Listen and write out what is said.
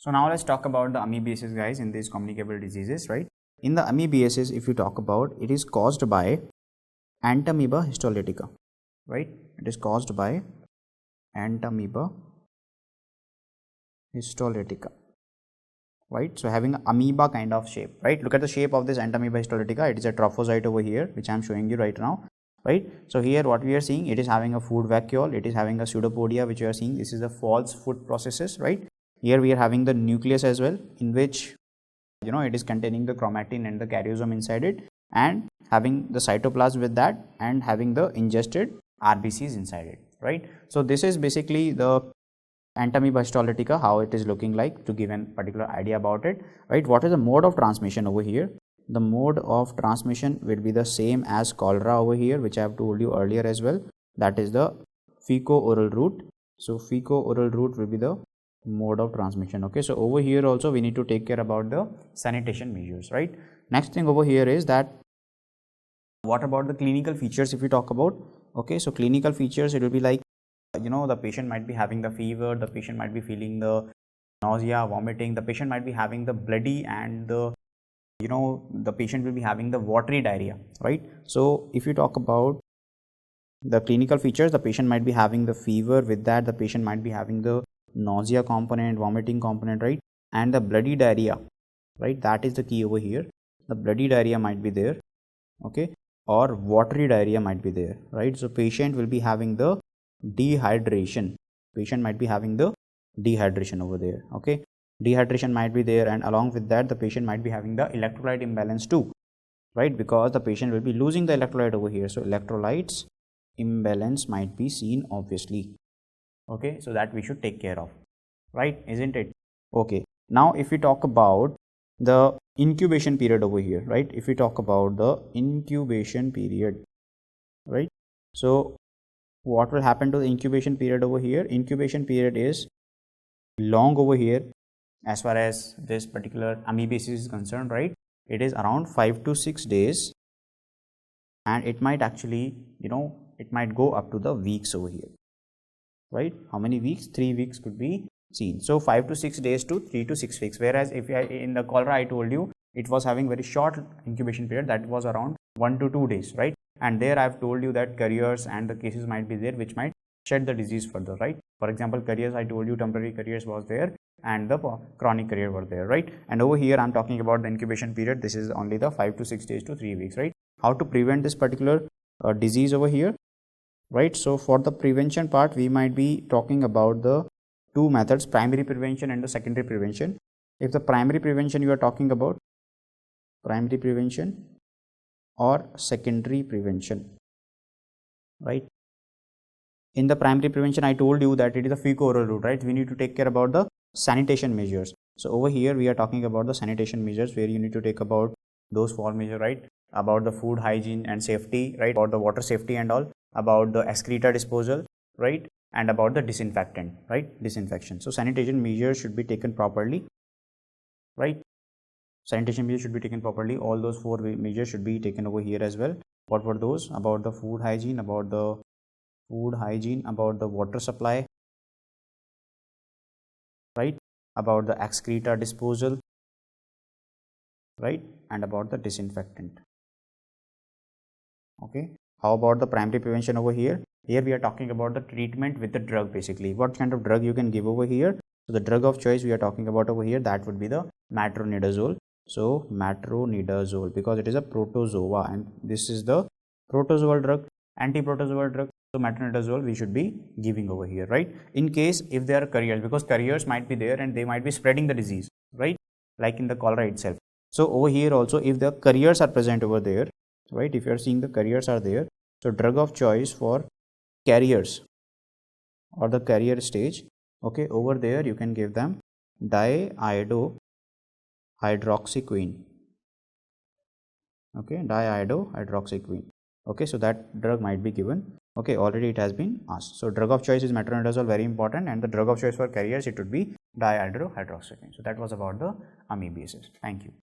So now let's talk about the amoebiasis, guys, in these communicable diseases, right? In the amoebiasis, if you talk about, it is caused by Entamoeba histolytica, right? It is caused by Entamoeba histolytica, right? So having an amoeba kind of shape, right? Look at the shape of this Entamoeba histolytica. It is a trophozoite over here, which I am showing you right now, right? So here what we are seeing, it is having a food vacuole, it is having a pseudopodia, which you are seeing. This is the false food processes, right? Here we are having the nucleus as well, in which it is containing the chromatin and the karyosome inside it, and having the cytoplasm with that, and having the ingested RBCs inside it, right? So this is basically the Entamoeba histolytica, how it is looking like, to give a particular idea about it, right? What is the mode of transmission over here? The mode of transmission will be the same as cholera over here, which I have told you earlier as well. That is the feco-oral route. So feco-oral route will be the mode of transmission. Okay, so over here also we need to take care about the sanitation measures, right? Next thing over here is that what about the clinical features if we talk about? Okay, so clinical features, it will be like, the patient might be having the fever, the patient might be feeling the nausea, vomiting, the patient might be having the bloody, and the patient will be having the watery diarrhea, right? So if you talk about the clinical features, the patient might be having the fever, with that the patient might be having the nausea component, vomiting component, right? And the bloody diarrhea, right? That is the key over here. The bloody diarrhea might be there, okay, or watery diarrhea might be there, right? So patient will be having the dehydration. Patient might be having the dehydration over there, okay? Dehydration might be there, and along with that the patient might be having the electrolyte imbalance too, right? Because the patient will be losing the electrolyte over here, so electrolytes imbalance might be seen, obviously. Okay, so that we should take care of, right? Isn't it? Okay, now if we talk about the incubation period over here, right? If we talk about the incubation period, right? So what will happen to the incubation period over here? Incubation period is long over here as far as this particular amoebiasis is concerned, right? It is around 5 to 6 days, and it might actually, it might go up to the weeks over here, right? How many weeks? 3 weeks could be seen. So 5 to 6 days to 3 to 6 weeks. Whereas if in the cholera, I told you it was having very short incubation period, that was around 1 to 2 days, right? And there I have told you that carriers and the cases might be there which might shed the disease further, right? For example, carriers, I told you temporary carriers was there, and the chronic carrier were there, right? And over here I'm talking about the incubation period. This is only the 5 to 6 days to 3 weeks, right? How to prevent this particular disease over here, right? So for the prevention part, we might be talking about the two methods, primary prevention and the secondary prevention. If the primary prevention you are talking about, primary prevention or secondary prevention, right? In the primary prevention, I told you that it is a fecal-oral route, right? We need to take care about the sanitation measures. So over here we are talking about the sanitation measures, where you need to take about those 4 measures, right? About the food hygiene and safety, right? About the water safety and all, about the excreta disposal, right? And about the disinfectant, right? Disinfection. So sanitation measures should be taken properly, right? Sanitation measures should be taken properly. All those 4 measures should be taken over here as well. What were those? About the food hygiene, about the water supply, right? About the excreta disposal, right? And about the disinfectant. Okay, how about the primary prevention over here? Here we are talking about the treatment with the drug, basically. What kind of drug you can give over here? So the drug of choice we are talking about over here, that would be the metronidazole. So metronidazole, because it is a protozoa, and this is the protozoal drug, anti-protozoal drug. So metronidazole we should be giving over here, right? In case if there are carriers, because carriers might be there and they might be spreading the disease, right? Like in the cholera itself. So over here also, if the carriers are present over there, right? If you are seeing the carriers are there, so drug of choice for carriers or the carrier stage, okay, over there you can give them diiodohydroxyquine. Okay, diiodohydroxyquine. Okay, so that drug might be given. Okay, already it has been asked. So drug of choice is metronidazole, very important, and the drug of choice for carriers, it would be diiodohydroxyquine. So that was about the amoebiasis. Thank you.